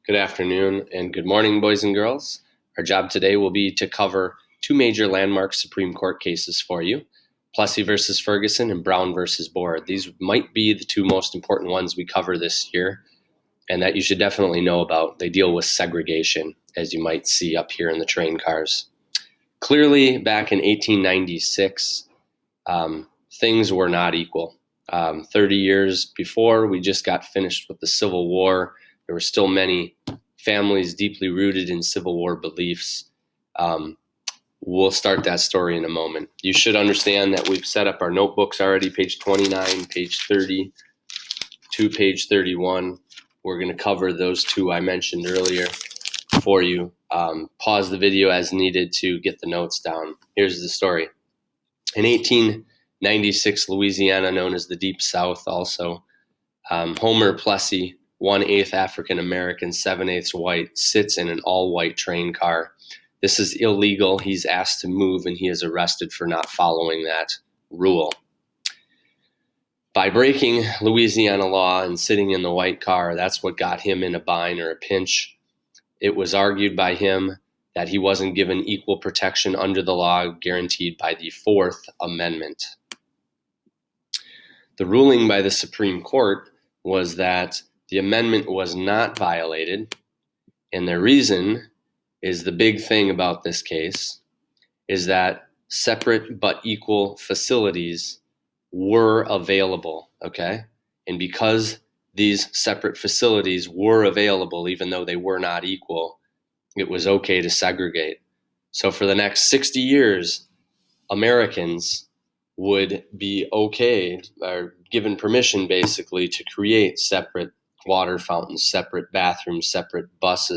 Good afternoon and good morning, boys and girls. Our job today will be to cover two major landmark Supreme Court cases for you, Plessy versus Ferguson and Brown versus Board. These might be the two most important ones we cover this year and that you should definitely know about. They deal with segregation, as you might see up here in the train cars. Clearly, back in 1896, things were not equal. 30 years before, we just got finished with the Civil War. There were still many families deeply rooted in Civil War beliefs. We'll start that story in a moment. You should understand that we've set up our notebooks already, page 29, page 30, to page 31. We're going to cover those two I mentioned earlier for you. Pause the video as needed to get the notes down. Here's the story. In 1896, Louisiana, known as the Deep South also, Homer Plessy, 1/8 African American, 7/8 white, sits in an all-white train car. This is illegal. He's asked to move and he is arrested for not following that rule. By breaking Louisiana law and sitting in the white car, that's what got him in a bind or a pinch. It was argued by him that he wasn't given equal protection under the law guaranteed by the Fourth Amendment. The ruling by the Supreme Court was that the amendment was not violated, and the reason is the big thing about this case is that separate but equal facilities were available, okay? And because these separate facilities were available, even though they were not equal, it was okay to segregate. So for the next 60 years, Americans would be okay, or given permission basically, to create separate water fountains, separate bathrooms, separate bus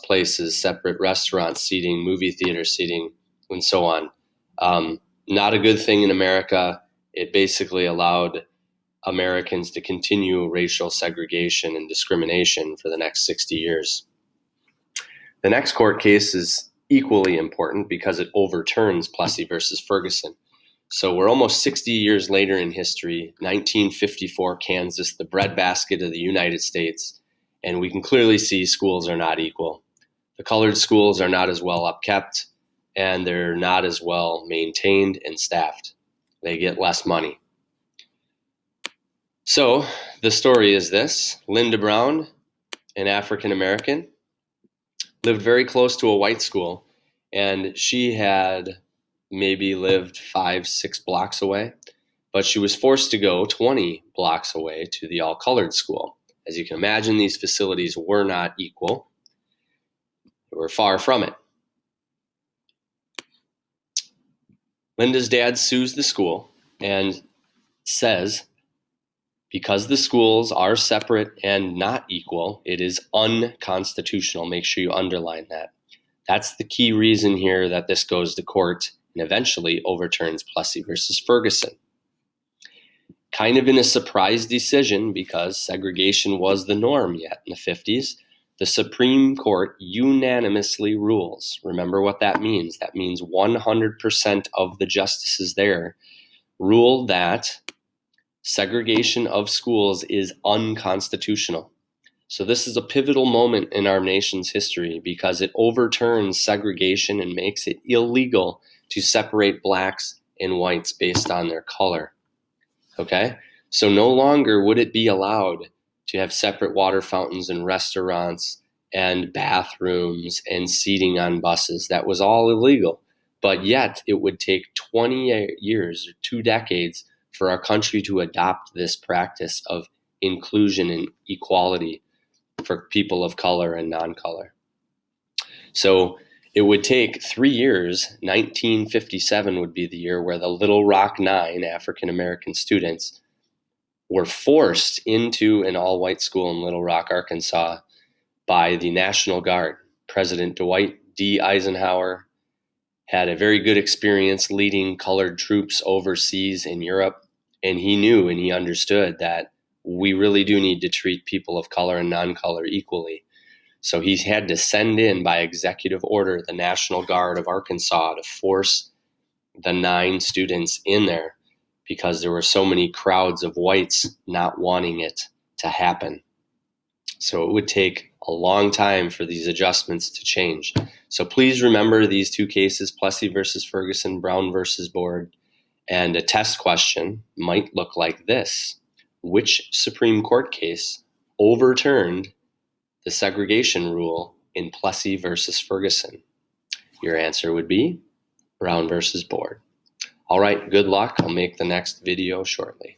places, separate restaurant seating, movie theater seating, and so on. Not a good thing in America. It basically allowed Americans to continue racial segregation and discrimination for the next 60 years. The next court case is equally important because it overturns Plessy versus Ferguson. So we're almost 60 years later in history, 1954 Kansas, the breadbasket of the United States, and we can clearly see schools are not equal. The colored schools are not as well upkept, and they're not as well maintained and staffed. They get less money. So the story is this. Linda Brown, an African American, lived very close to a white school, and she had maybe lived 5-6 blocks away, but she was forced to go 20 blocks away to the all-colored school. As you can imagine, these facilities were not equal. They were far from it. Linda's dad sues the school and says, because the schools are separate and not equal, it is unconstitutional. Make sure you underline that. That's the key reason here that this goes to court and eventually overturns Plessy versus Ferguson. Kind of in a surprise decision because segregation was the norm yet in the 50s, the Supreme Court unanimously rules. Remember what that means. That means 100% of the justices there ruled that segregation of schools is unconstitutional. So this is a pivotal moment in our nation's history because it overturns segregation and makes it illegal to separate blacks and whites based on their color. Okay? So no longer would it be allowed to have separate water fountains and restaurants and bathrooms and seating on buses. That was all illegal. But yet it would take 20 years or 2 decades for our country to adopt this practice of inclusion and equality for people of color and non-color. So it would take 3 years. 1957 would be the year where the Little Rock 9 African-American students were forced into an all-white school in Little Rock, Arkansas by the National Guard. President Dwight D. Eisenhower had a very good experience leading colored troops overseas in Europe, and he knew and he understood that we really do need to treat people of color and non-color equally. So he had to send in by executive order the National Guard of Arkansas to force the 9 students in there because there were so many crowds of whites not wanting it to happen. So it would take a long time for these adjustments to change. So please remember these two cases, Plessy versus Ferguson, Brown versus Board. And a test question might look like this. Which Supreme Court case overturned the segregation rule in Plessy versus Ferguson? Your answer would be Brown versus Board. All right, good luck. I'll make the next video shortly.